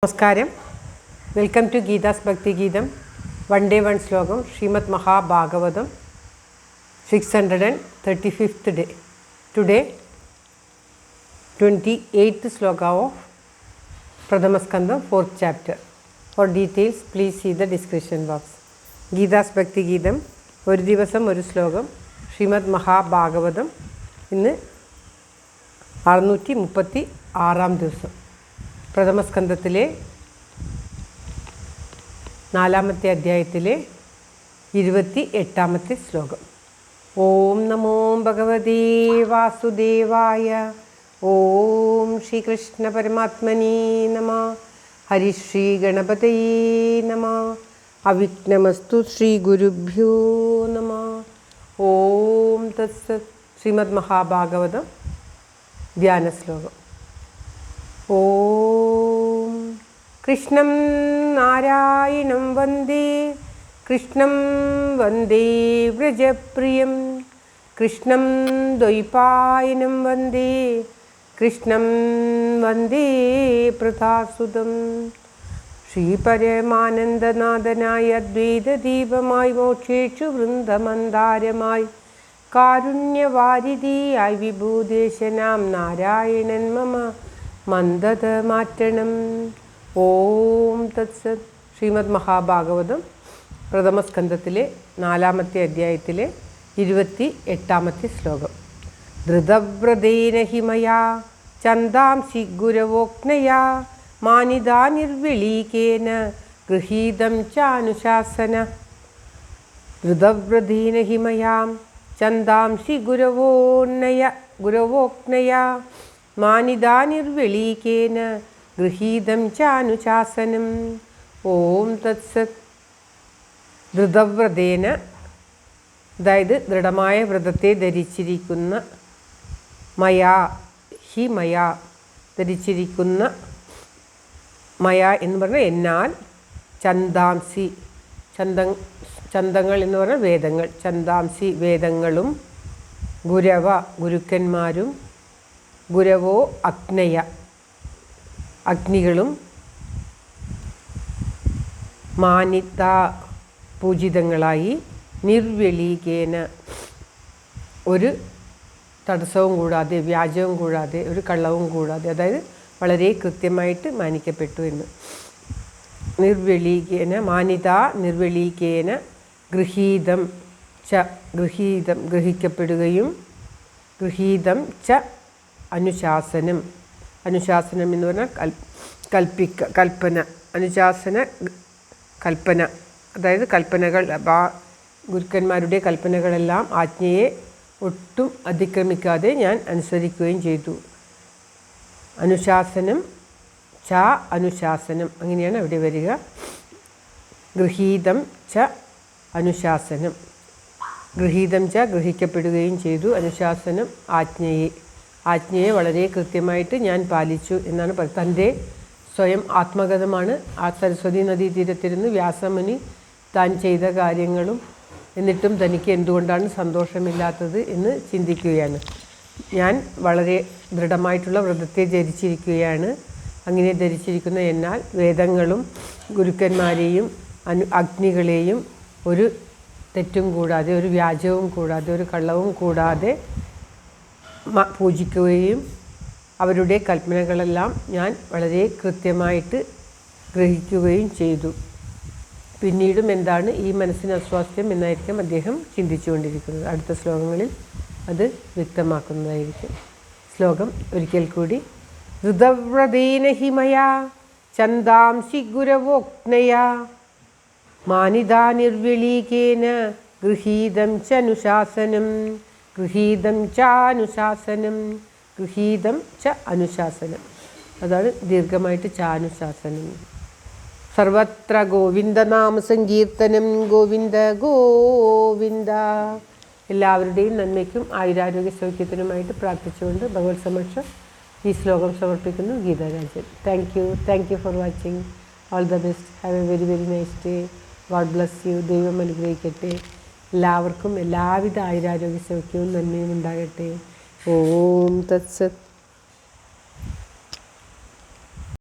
നമസ്കാരം. Welcome to Geetha's ഭക്തി ഗീതം. വൺ ഡേ വൺ ശ്ലോകം. Shrimad Mahabhagavatam 635th day. Today 28th sloka of Pradhamaskandam 4th chapter. For details please see the description box. Geetha's ഭക്തി ഗീതം ഒരു ദിവസം ഒരു ശ്ലോകം. ശ്രീമദ് മഹാഭാഗവതം ഇന്ന് 636 ദിവസം. പ്രഥമസ്കന്ധത്തിലെ 4ാമത്തെ അധ്യായത്തിലെ 28ാമത്തെ ശ്ലോകം. ഓം നമോ ഭഗവതേ വാസുദേവായ. ഓം ശ്രീകൃഷ്ണ പരമാത്മനേ നമഃ. ഹരിശ്രീ ഗണപതയേ നമഃ. അവിഘ്നമസ്തു ശ്രീ ഗുരുഭ്യോ നമഃ. ഓം തത്സത്. ശ്രീമദ് മഹാഭാഗവതം ധ്യാന ശ്ലോകം. ഓം കൃഷ്ണം നാരായണം വന്ദേ. കൃഷ്ണം വന്ദേ വ്രജപ്രിയം. കൃഷ്ണം ദ്വൈപായനം വന്ദേ. കൃഷ്ണം വന്ദേ പ്രതാസുതം. ശ്രീപരമാനന്ദനാഥനായ അദ്വൈതദീപമായി മോക്ഷേഷു വൃന്ദമന്ദാരമായി കാരുണ്യവാരിധിയായി വിഭൂദേശനാം നാരായണൻ മമ മന്ദത മാറ്റണം. ഓം തത്സത്. ശ്രീമദ് മഹാഭാഗവതം പ്രഥമസ്കന്ധത്തിലെ 4ാമത്തെ അധ്യായത്തിലെ 28ാമത്തെ ശ്ലോകം. ധൃതവ്രതേന ഹിമയാ ചന്ദാംസി ഗുരവോക്നയാ മാനിതാ നിർവിളീകേന ഗൃഹീതം ചാനുശാസന. ധൃതവ്രതേന ഹിമയാം ചന്ദാംസി ഗുരവോക്നയാ മാനിതാ നിർവിളീകേന ഗൃഹീതം ചാനുശാസനം. ഓം തത്സത്. ധൃതവ്രതേന, അതായത് ദൃഢമായ വ്രതത്തെ ധരിച്ചിരിക്കുന്ന, മയാ ഹി മയാ ധരിച്ചിരിക്കുന്ന, മയാ എന്ന് പറഞ്ഞാൽ എന്നാൽ, ചന്ദാംസി ചന്തങ്ങൾ എന്ന് പറഞ്ഞാൽ വേദങ്ങൾ, ചന്ദാംസി വേദങ്ങളും, ഗുരവ ഗുരുക്കന്മാരും, ഗുരവോ അഗ്നയ അഗ്നികളും, മാനിത പൂജിതങ്ങളായി, നിർവ്യളീകേന ഒരു തടസ്സവും കൂടാതെ, വ്യാജവും കൂടാതെ, ഒരു കള്ളവും കൂടാതെ, അതായത് വളരെ കൃത്യമായിട്ട് മാനിക്കപ്പെട്ടു എന്ന്. നിർവ്യളീകേന മാനിത നിർവ്യളീകേന ഗൃഹീതം ച ഗൃഹീതം ഗ്രഹിക്കപ്പെടുകയും, ഗൃഹീതം ച അനുശാസനം. അനുശാസനം എന്ന് പറഞ്ഞാൽ കൽപ്പന. അനുശാസന കൽപ്പന, അതായത് കൽപ്പനകൾ, ഗുരുക്കന്മാരുടെ കൽപ്പനകളെല്ലാം ആജ്ഞയെ ഒട്ടും അതിക്രമിക്കാതെ ഞാൻ അനുസരിക്കുകയും ചെയ്തു. അനുശാസനം ച അനുശാസനം, അങ്ങനെയാണ് അവിടെ വരിക. ഗൃഹീതം ച അനുശാസനം. ഗൃഹീതം ച ഗ്രഹിക്കപ്പെടുകയും ചെയ്തു. അനുശാസനം ആജ്ഞയെ വളരെ കൃത്യമായിട്ട് ഞാൻ പാലിച്ചു എന്നാണ് പറയുന്നത്. തൻ്റെ സ്വയം ആത്മകഥമാണ്. ആ സരസ്വതി നദീതീരത്തിരുന്ന് വ്യാസമുനി താൻ ചെയ്ത കാര്യങ്ങളും എന്നിട്ടും തനിക്ക് എന്തുകൊണ്ടാണ് സന്തോഷമില്ലാത്തത് എന്ന് ചിന്തിക്കുകയാണ്. ഞാൻ വളരെ ദൃഢമായിട്ടുള്ള വ്രതത്തെ ധരിച്ചിരിക്കുകയാണ്. അങ്ങനെ ധരിച്ചിരിക്കുന്ന എന്നാൽ വേദങ്ങളും ഗുരുക്കന്മാരെയും അഗ്നികളെയും ഒരു തെറ്റും കൂടാതെ, ഒരു വ്യാജവും കൂടാതെ, ഒരു കള്ളവും കൂടാതെ പൂജിക്കുകയും അവരുടെ കൽപ്പനകളെല്ലാം ഞാൻ വളരെ കൃത്യമായിട്ട് ഗ്രഹിക്കുകയും ചെയ്തു. പിന്നീടും എന്താണ് ഈ മനസ്സിന് അസ്വാസ്ഥ്യം എന്നായിരിക്കും അദ്ദേഹം ചിന്തിച്ചുകൊണ്ടിരിക്കുന്നത്. അടുത്ത ശ്ലോകങ്ങളിൽ അത് വ്യക്തമാക്കുന്നതായിരിക്കും. ശ്ലോകം ഒരിക്കൽ കൂടി. ധൃതവ്രതേന ഹിമയാ ചന്ദാംസി ഗുരവോക്നയാ മാനിതാ നിർവിളീകേന ഗൃഹീതം ചനുശാസനം. ഗൃഹീതം ചാനുശാസനം. ഗൃഹീതം ച അനുശാസനം, അതാണ് ദീർഘമായിട്ട് ചാനുശാസനം. സർവത്ര ഗോവിന്ദനാമ സങ്കീർത്തനം. ഗോവിന്ദ ഗോവിന്ദ. എല്ലാവരുടെയും നന്മയ്ക്കും ആയുരാരോഗ്യ സൗഖ്യത്തിനുമായിട്ട് പ്രാർത്ഥിച്ചുകൊണ്ട് ഭഗവത് സമക്ഷം ഈ ശ്ലോകം സമർപ്പിക്കുന്നു. Geetha Rajan. Thank you for watching. All the best. Have A very very nice day. God bless you. ദൈവം അനുഗ്രഹിക്കട്ടെ. എല്ലാവർക്കും എല്ലാവിധ ആയുരാരോഗ്യ സൗഖ്യവും നന്മയും ഉണ്ടാകട്ടെ. ഓം തത്സത്.